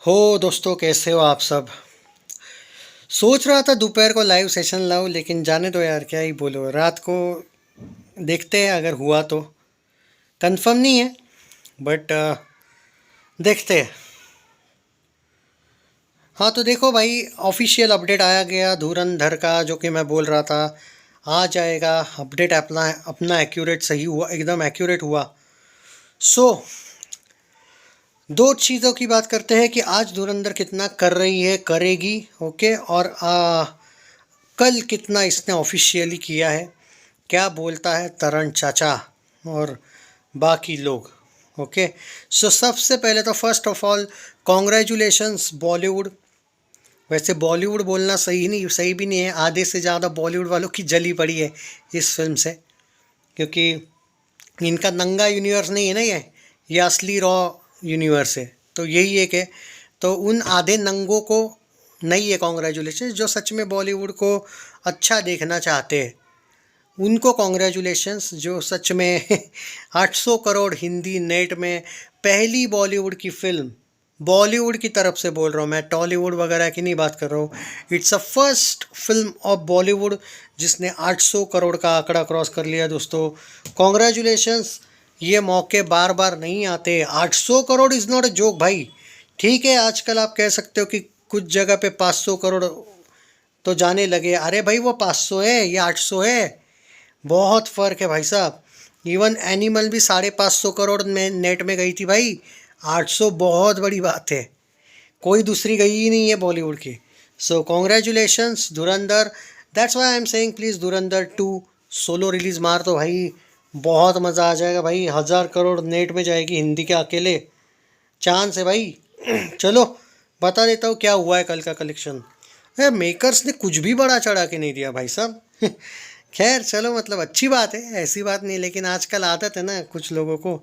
हो दोस्तों, कैसे हो आप सब। सोच रहा था दोपहर को लाइव सेशन लाऊं, लेकिन जाने दो यार, क्या ही बोलो। रात को देखते हैं, अगर हुआ तो। कंफर्म नहीं है, बट देखते हैं। हाँ तो देखो भाई, ऑफिशियल अपडेट आया गया धुरंधर का, जो कि मैं बोल रहा था आ जाएगा। अपडेट अपना अपना एक्यूरेट सही हुआ, एकदम एक्यूरेट हुआ। सो दो चीज़ों की बात करते हैं कि आज धुरंधर कितना कर रही है, करेगी। ओके, और कल कितना इसने ऑफिशियली किया है, क्या बोलता है तरण चाचा और बाकी लोग। ओके, सो सबसे पहले तो first of all congratulations Bollywood. वैसे बॉलीवुड बोलना सही नहीं, सही भी नहीं है, आधे से ज़्यादा बॉलीवुड वालों की जली पड़ी है इस फिल्म से। क्योंकि इनका नंगा यूनिवर्स नहीं है ना ये असली रॉ यूनिवर्स है। तो यही एक है। तो उन आधे नंगों को नहीं है कॉन्ग्रेचुलेशन, जो सच में बॉलीवुड को अच्छा देखना चाहते हैं उनको कॉन्ग्रेचुलेशंस, जो सच में 800 करोड़ हिंदी नेट में पहली बॉलीवुड की फिल्म, बॉलीवुड की तरफ से बोल रहा हूँ मैं, टॉलीवुड वगैरह की नहीं बात कर रहा हूँ। It's a first film of Bollywood जिसने 800 करोड़ का आंकड़ा क्रॉस कर लिया दोस्तों। कॉन्ग्रेचुलेशंस। ये मौके बार बार नहीं आते। 800 crore is not a joke भाई। ठीक है, आजकल आप कह सकते हो कि कुछ जगह पे 500 करोड़ तो जाने लगे। अरे भाई, वो 500 है, ये 800 है, बहुत फ़र्क है भाई साहब। इवन एनिमल भी 550 करोड़ में नेट में गई थी भाई। 800 बहुत बड़ी बात है, कोई दूसरी गई ही नहीं है बॉलीवुड की। सो congratulations Dhurandhar. That's why I am saying please Dhurandhar 2 solo release मार दो भाई, बहुत मज़ा आ जाएगा भाई। 1000 करोड़ नेट में जाएगी हिंदी के अकेले, चांस है भाई। चलो बता देता हूँ क्या हुआ है कल का कलेक्शन। मेकर्स ने कुछ भी बड़ा चढ़ा के नहीं दिया भाई साहब। खैर चलो, मतलब अच्छी बात है, ऐसी बात नहीं, लेकिन आजकल आदत है ना कुछ लोगों को,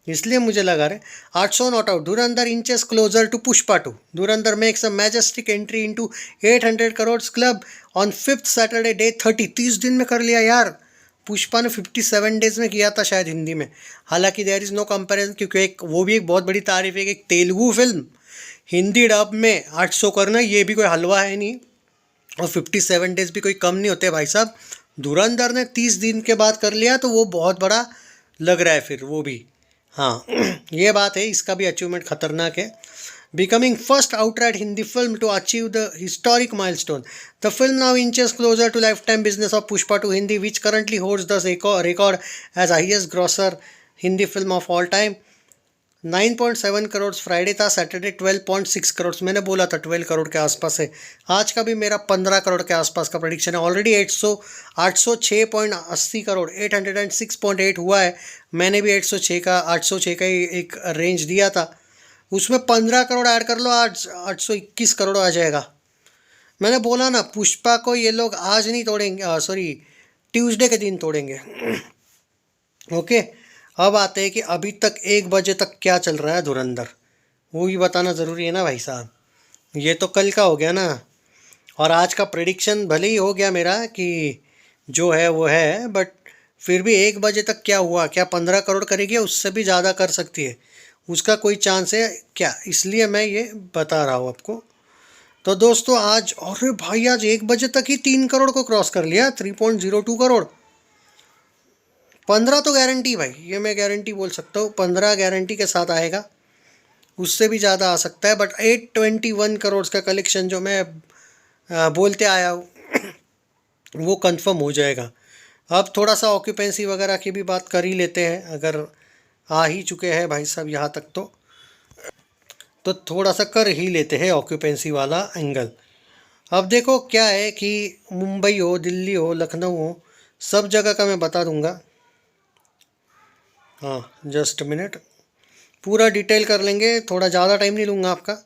इसलिए मुझे लगा रहे। 800 not out. Dhurandhar inches closer to Pushpa 2। Dhurandhar makes a majestic entry into 800 crore club on 5th Saturday day 30 दिन में कर लिया यार। पुष्पा ने 57 डेज में किया था शायद हिंदी में। हालांकि देयर इज़ नो कंपैरिजन, क्योंकि एक वो भी एक बहुत बड़ी तारीफ है कि एक तेलुगु फिल्म हिंदी डब में 800 करना, ये भी कोई हलवा है नहीं। और 57 डेज भी कोई कम नहीं होते भाई साहब। धुरंधर ने 30 दिन के बाद कर लिया, तो वो बहुत बड़ा लग रहा है फिर वो भी। हाँ ये बात है, इसका भी अचीवमेंट खतरनाक है। Becoming first outright Hindi film to achieve the historic milestone. The film now inches closer to lifetime business of Pushpa to Hindi, which currently holds the record as highest grosser Hindi film of all time. 9.7 crore Friday था, Saturday 12.6 crore. मैंने बोला था 12 करोड़ के आसपास है। आज का भी मेरा 15 करोड़ के आसपास का प्रेडिक्शन है। ऑलरेडी 806.80 करोड़ 806.8 हुआ है। मैंने भी 806 का ही एक रेंज दिया था, उसमें 15 करोड़ ऐड कर लो, आज 821 करोड़ आ जाएगा। मैंने बोला ना, पुष्पा को ये लोग आज नहीं तोड़ेंगे, सॉरी ट्यूसडे के दिन तोड़ेंगे। ओके, अब आते हैं कि अभी तक 1 बजे तक क्या चल रहा है धुरंधर, वो भी बताना ज़रूरी है ना भाई साहब। ये तो कल का हो गया ना, और आज का प्रेडिक्शन भले ही हो गया मेरा कि जो है वो है, बट फिर भी 1 बजे तक क्या हुआ, क्या 15 करोड़ करेगी या उससे भी ज़्यादा कर सकती है, उसका कोई चांस है क्या, इसलिए मैं ये बता रहा हूँ आपको। तो दोस्तों आज, अरे भाई आज 1 बजे तक ही 3 करोड़ को क्रॉस कर लिया, 3.02 करोड़। 15 तो गारंटी भाई, ये मैं गारंटी बोल सकता हूँ, 15 गारंटी के साथ आएगा। उससे भी ज़्यादा आ सकता है, बट 821 करोड़ का कलेक्शन जो मैं बोलते आया हूँ वो कंफर्म हो जाएगा। अब थोड़ा सा ऑक्यूपेंसी वगैरह की भी बात कर ही लेते हैं, अगर आ ही चुके हैं भाई साहब यहाँ तक, तो थोड़ा सा कर ही लेते हैं ऑक्यूपेंसी वाला एंगल। अब देखो क्या है कि मुंबई हो, दिल्ली हो, लखनऊ हो, सब जगह का मैं बता दूंगा। हाँ जस्ट मिनट, पूरा डिटेल कर लेंगे, थोड़ा ज़्यादा टाइम नहीं लूँगा आपका।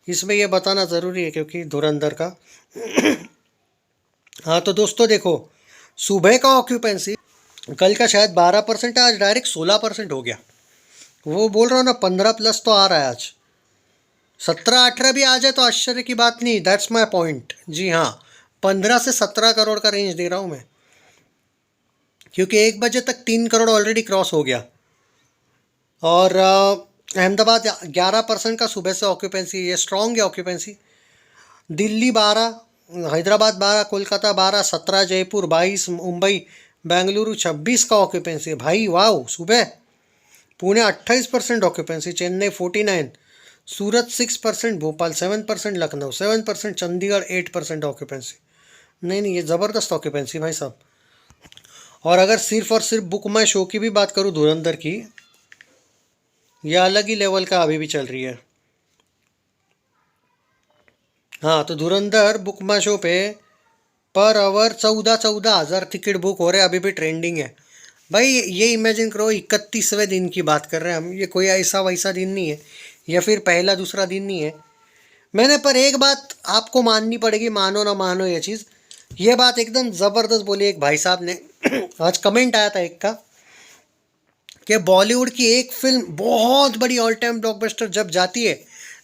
इसमें ये बताना ज़रूरी है क्योंकि धुरंधर का। हाँ तो दोस्तों देखो, सुबह का ऑक्यूपेंसी कल का शायद 12% है, आज डायरेक्ट 16% हो गया। वो बोल रहा हूँ ना, 15 प्लस तो आ रहा है आज। 17-18 भी आ जाए तो आश्चर्य की बात नहीं, दैट्स माई पॉइंट। जी हाँ, 15 से 17 करोड़ का रेंज दे रहा हूँ मैं, क्योंकि 1 बजे तक 3 करोड़ ऑलरेडी क्रॉस हो गया। और अहमदाबाद 11% का सुबह से ऑक्यूपेंसी, ये स्ट्रॉन्ग है ऑक्यूपेंसी। दिल्ली 12, हैदराबाद 12, कोलकाता 12, 17 जयपुर, 22 मुंबई, बेंगलुरु 26 का ऑक्यूपेंसी है भाई, वाह सुबह। पुणे 28% ऑक्यूपेंसी, चेन्नई 49, सूरत 6%, भोपाल 7%, लखनऊ 7%, चंडीगढ़ 8% ऑक्यूपेंसी। नहीं नहीं, ये ज़बरदस्त ऑक्यूपेंसी भाई साहब। और अगर सिर्फ और सिर्फ बुक माई शो की भी बात करूँ धुरंधर की, यह अलग ही लेवल का अभी भी चल रही है। हाँ, तो धुरंधर बुक माई शो पे पर आवर 14,000 टिकट बुक हो रहे हैं, अभी भी ट्रेंडिंग है भाई। ये इमेजिन करो 31वें दिन की बात कर रहे हैं हम, ये कोई ऐसा वैसा दिन नहीं है, या फिर पहला दूसरा दिन नहीं है। मैंने पर एक बात आपको माननी पड़ेगी, मानो ना मानो ये चीज़, ये बात एकदम ज़बरदस्त बोली एक भाई साहब ने। आज कमेंट आया था एक का कि बॉलीवुड की एक फिल्म बहुत बड़ी ऑल टाइम ब्लॉकबस्टर जब जाती है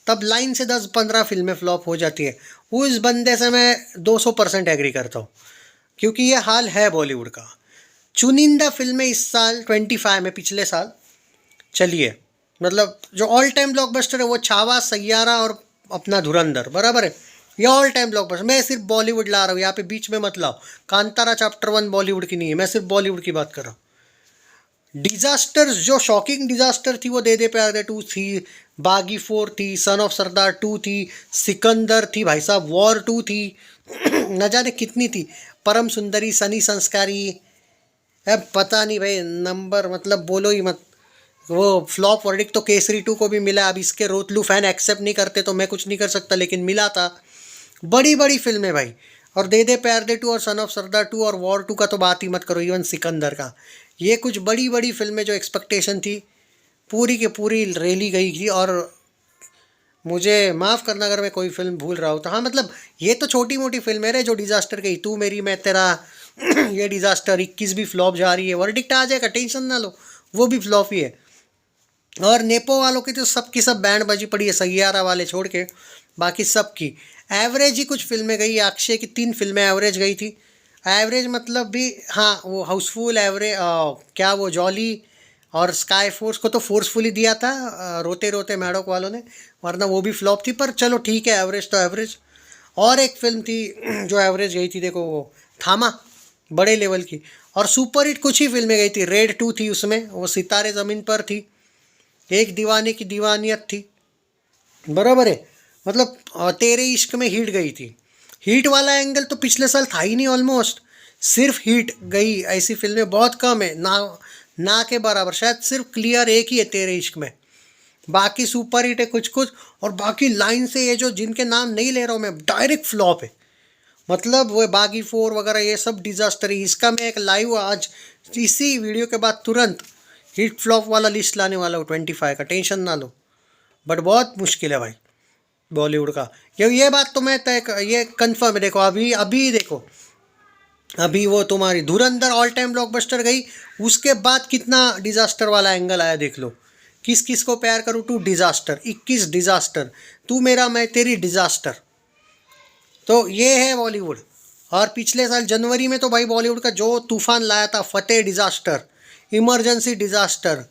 तब लाइन से 10-15 फिल्में फ्लॉप हो जाती है। उस बंदे से मैं 200% एग्री करता हूँ, क्योंकि ये हाल है बॉलीवुड का। चुनिंदा फिल्में इस साल 25 में, पिछले साल चली है, मतलब जो ऑल टाइम ब्लॉकबस्टर है वो छावा, सैयारा और अपना धुरंधर, बराबर है। ये ऑल टाइम ब्लॉकबस्टर, मैं सिर्फ बॉलीवुड ला रहा हूँ यहाँ पे, बीच में मत लाओ। कांतारा चैप्टर 1 बॉलीवुड की नहीं है, मैं सिर्फ बॉलीवुड की बात कर रहा हूँ। डिजास्टर्स, जो शॉकिंग डिजास्टर थी वो दे दे प्यार दे 2 थी, बागी 4 थी, सन ऑफ सरदार 2 थी, सिकंदर थी भाई साहब, वॉर 2 थी, न जाने कितनी थी, परम सुंदरी, सनी संस्कारी। अब पता नहीं भाई, नंबर मतलब बोलो ही मत। वो फ्लॉप वर्डिक्ट तो केसरी 2 को भी मिला। अब इसके रोतलू फैन एक्सेप्ट नहीं करते तो मैं कुछ नहीं कर सकता, लेकिन मिला था। बड़ी बड़ी फिल्में भाई, और दे दे प्यार दे 2 और सन ऑफ सरदार 2 और वॉर 2 का तो बात ही मत करो, इवन सिकंदर का। ये कुछ बड़ी बड़ी फिल्में जो एक्सपेक्टेशन थी पूरी की पूरी रेली गई थी। और मुझे माफ़ करना अगर मैं कोई फिल्म भूल रहा हूँ तो। हाँ मतलब ये तो छोटी मोटी फिल्म है रे जो डिज़ास्टर गई, तू मेरी मैं तेरा, ये डिज़ास्टर 21 भी फ्लॉप जा रही है, वर्डिक्ट आ जाएगा, टेंशन ना लो, वो भी फ्लॉप ही है। और नेपो वालों की तो सबकी सब बैंड बाजी पड़ी है, सैयारा वाले छोड़ के, बाकी सब की एवरेज ही कुछ फिल्में गई। अक्षय की 3 फिल्में एवरेज गई थी, एवरेज मतलब भी। हाँ वो हाउसफुल एवरेज, क्या वो जॉली और स्काई फोर्स को तो फोर्सफुली दिया था रोते रोते मैडोक वालों ने, वरना वो भी फ्लॉप थी। पर चलो ठीक है, एवरेज तो एवरेज। और एक फिल्म थी जो एवरेज गई थी, देखो वो थामा, बड़े लेवल की। और सुपर हिट कुछ ही फिल्में गई थी, रेड 2 थी उसमें, वो सितारे ज़मीन पर थी, एक दीवाने की दीवानियत थी, बराबर है। मतलब तेरे इश्क में हिट गई थी। हिट वाला एंगल तो पिछले साल था ही नहीं ऑलमोस्ट, सिर्फ हिट गई ऐसी फिल्में बहुत कम है, ना ना के बराबर। शायद सिर्फ क्लियर एक ही है तेरे इश्क में, बाकी सुपर हिट है कुछ कुछ। और बाकी लाइन से ये जो जिनके नाम नहीं ले रहा हूँ मैं, डायरेक्ट फ्लॉप है। मतलब वो बागी 4 वगैरह ये सब डिजास्टर है। इसका मैं एक लाइव आज इसी वीडियो के बाद तुरंत हिट फ्लॉप वाला लिस्ट लाने वाला हूँ 25 का, टेंशन ना लो। बट बहुत मुश्किल है भाई बॉलीवुड का। ये बात तो मैं तय, ये कंफर्म है। देखो अभी अभी देखो, अभी वो तुम्हारी धुरंधर ऑल टाइम ब्लॉकबस्टर गई, उसके बाद कितना डिजास्टर वाला एंगल आया देख लो। किस किस को प्यार करूँ टू डिजास्टर, 21 डिजास्टर, तू मेरा मैं तेरी डिजास्टर। तो ये है बॉलीवुड। और पिछले साल जनवरी में तो भाई बॉलीवुड का जो तूफान लाया था, फतेह डिजास्टर, इमरजेंसी डिजास्टर,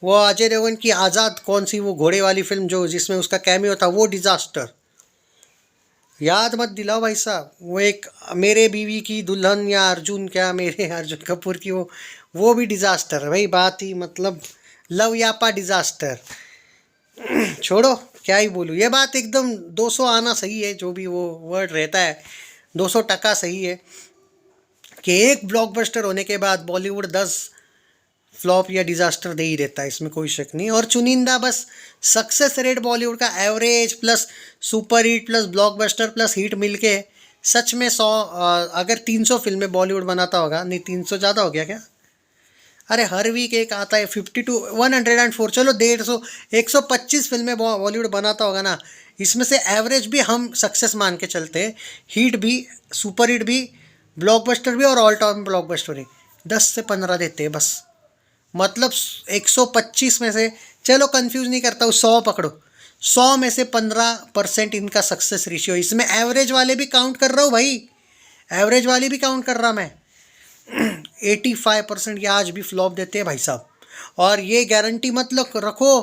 वो अजय देवगन की आज़ाद, कौन सी वो घोड़े वाली फिल्म जो जिसमें उसका कैमियो था, वो डिजास्टर। याद मत दिलाओ भाई साहब। वो एक मेरे बीवी की दुल्हन, या अर्जुन, क्या मेरे अर्जुन कपूर की, वो भी डिजास्टर है भाई। बात ही मतलब लव यापा डिजास्टर। छोड़ो क्या ही बोलूँ, ये बात एकदम 200 आना सही है, जो भी वो वर्ड रहता है 200% सही है कि एक ब्लॉकबस्टर होने के बाद बॉलीवुड 10 फ्लॉप या डिजास्टर दे ही देता है, इसमें कोई शक नहीं। और चुनिंदा बस सक्सेस रेट बॉलीवुड का average plus super hit plus blockbuster plus hit मिलके सच में 100, अगर 300 फिल्में बॉलीवुड बनाता होगा, नहीं 300 ज़्यादा हो गया क्या, अरे हर वीक एक आता है 52 104, चलो 150 125 फिल्में बॉलीवुड बनाता होगा ना, इसमें से एवरेज भी हम सक्सेस मान के चलते हैं, हिट भी, सुपर हिट भी, ब्लॉकबस्टर भी और ऑल टाइम ब्लॉकबस्टर भी 10 से 15 देते हैं बस। मतलब 125 में से, चलो कंफ्यूज नहीं करता हूँ, 100 पकड़ो, 100 में से 15% इनका सक्सेस रेशियो। इसमें एवरेज वाले भी काउंट कर रहा हूँ भाई, एवरेज वाले भी काउंट कर रहा मैं। 85% ये आज भी फ्लॉप देते हैं भाई साहब। और ये गारंटी मत रखो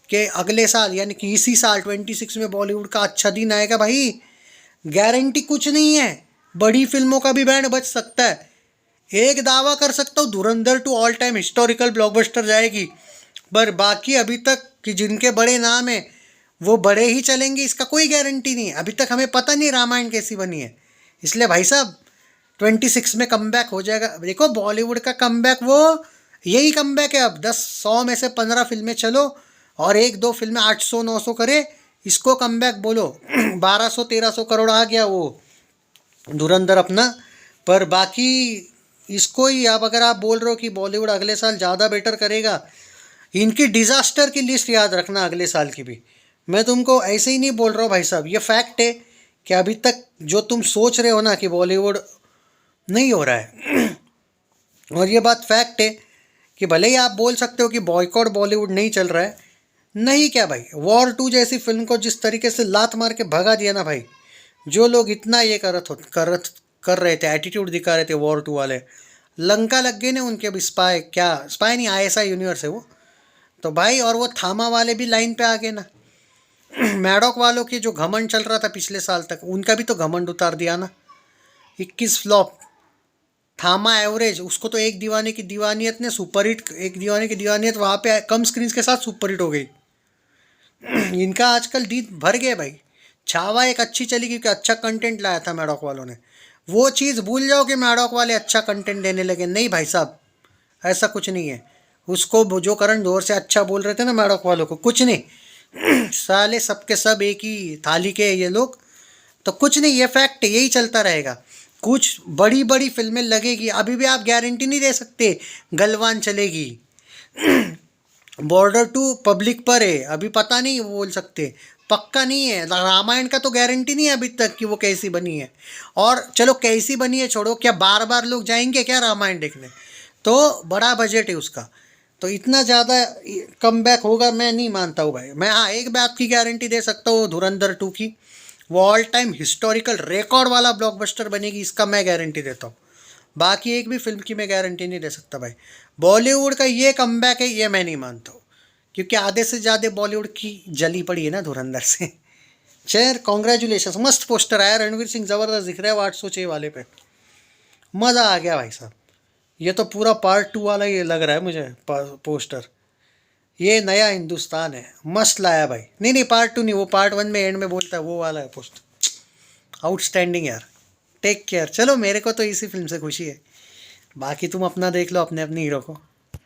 कि अगले साल यानी कि इसी साल 26 में बॉलीवुड का अच्छा दिन आएगा भाई, गारंटी कुछ नहीं है। बड़ी फिल्मों का भी बैंड बज सकता है। एक दावा कर सकता हूँ, धुरंधर 2 ऑल टाइम हिस्टोरिकल ब्लॉकबस्टर जाएगी, पर बाकी अभी तक कि जिनके बड़े नाम हैं वो बड़े ही चलेंगे, इसका कोई गारंटी नहीं है। अभी तक हमें पता नहीं रामायण कैसी बनी है। इसलिए भाई साहब 26 में कमबैक हो जाएगा। देखो बॉलीवुड का कमबैक वो यही कमबैक है। अब 100 में से 15 फिल्में चलो और 1-2 फिल्में 800-900 करे, इसको कमबैक बोलो। 1200-1300 करोड़ आ गया वो धुरंधर अपना। पर बाकी इसको ही अब अगर आप बोल रहे हो कि बॉलीवुड अगले साल ज़्यादा बेटर करेगा, इनकी डिज़ास्टर की लिस्ट याद रखना अगले साल की भी। मैं तुमको ऐसे ही नहीं बोल रहा हूँ भाई साहब, ये फैक्ट है कि अभी तक जो तुम सोच रहे हो ना कि बॉलीवुड नहीं हो रहा है और ये बात फैक्ट है कि भले ही आप बोल सकते हो कि बॉयकॉट बॉलीवुड नहीं चल रहा है, नहीं क्या भाई, वॉर 2 जैसी फिल्म को जिस तरीके से लात मार के भगा दिया ना भाई, जो लोग इतना ये कर रहे थे, एटीट्यूड दिखा रहे थे वॉर 2 वाले, लंका लग गए ना उनके। अब स्पाई क्या, स्पाई नहीं, ISI यूनिवर्स है वो तो भाई। और वो थामा वाले भी लाइन पे आ गए ना। मैडॉक वालों की जो घमंड चल रहा था पिछले साल तक, उनका भी तो घमंड उतार दिया ना। 21 फ्लॉप, थामा एवरेज, उसको तो एक दीवाने की दीवानियत ने सुपरहिट, एक दीवाने की दीवानियत वहाँ पे कम स्क्रीन के साथ सुपरहिट हो गई। इनका आजकल दिन भर गए भाई। छावा एक अच्छी चली क्योंकि अच्छा कंटेंट लाया था मैडॉक वालों ने। वो चीज़ भूल जाओ कि मैडॉक वाले अच्छा कंटेंट देने लगे, नहीं भाई साहब, ऐसा कुछ नहीं है। उसको जो करण जोहर से अच्छा बोल रहे थे ना मैडॉक वालों को, कुछ नहीं। साले सबके सब एक ही थाली के ये लोग, तो कुछ नहीं, ये फैक्ट है, यही चलता रहेगा। कुछ बड़ी बड़ी फिल्में लगेगी, अभी भी आप गारंटी नहीं दे सकते गलवान चलेगी। बॉर्डर 2 पब्लिक पर है, अभी पता नहीं वो बोल सकते, पक्का नहीं है। रामायण का तो गारंटी नहीं है अभी तक कि वो कैसी बनी है। और चलो कैसी बनी है छोड़ो, क्या बार बार लोग जाएंगे क्या रामायण देखने? तो बड़ा बजट है उसका, तो इतना ज़्यादा कमबैक होगा मैं नहीं मानता हूँ भाई। मैं हाँ एक बात की गारंटी दे सकता हूँ, धुरंधर 2 की, वो ऑल टाइम हिस्टोरिकल रिकॉर्ड वाला ब्लॉकबस्टर बनेगी, इसका मैं गारंटी देता हूँ। बाकी एक भी फिल्म की मैं गारंटी नहीं दे सकता भाई। बॉलीवुड का ये कमबैक है, ये मैं नहीं मानता हूँ, क्योंकि आधे से ज़्यादा बॉलीवुड की जली पड़ी है ना धुरंधर से। चेयर कॉन्ग्रेचुलेशन, मस्त पोस्टर आया, रणवीर सिंह ज़बरदस्त दिख रहा है वो 806 वाले पे, मज़ा आ गया भाई साहब। ये तो पूरा पार्ट 2 वाला ही लग रहा है मुझे पोस्टर। ये नया हिंदुस्तान है, मस्त लाया भाई। नहीं नहीं, पार्ट 2 नहीं, वो पार्ट 1 में एंड में बोलता है वो वाला है पोस्टर। आउटस्टैंडिंग यार, टेक केयर। चलो मेरे को तो इसी फिल्म से खुशी है, बाकी तुम अपना देख लो, अपने अपनी हीरो को।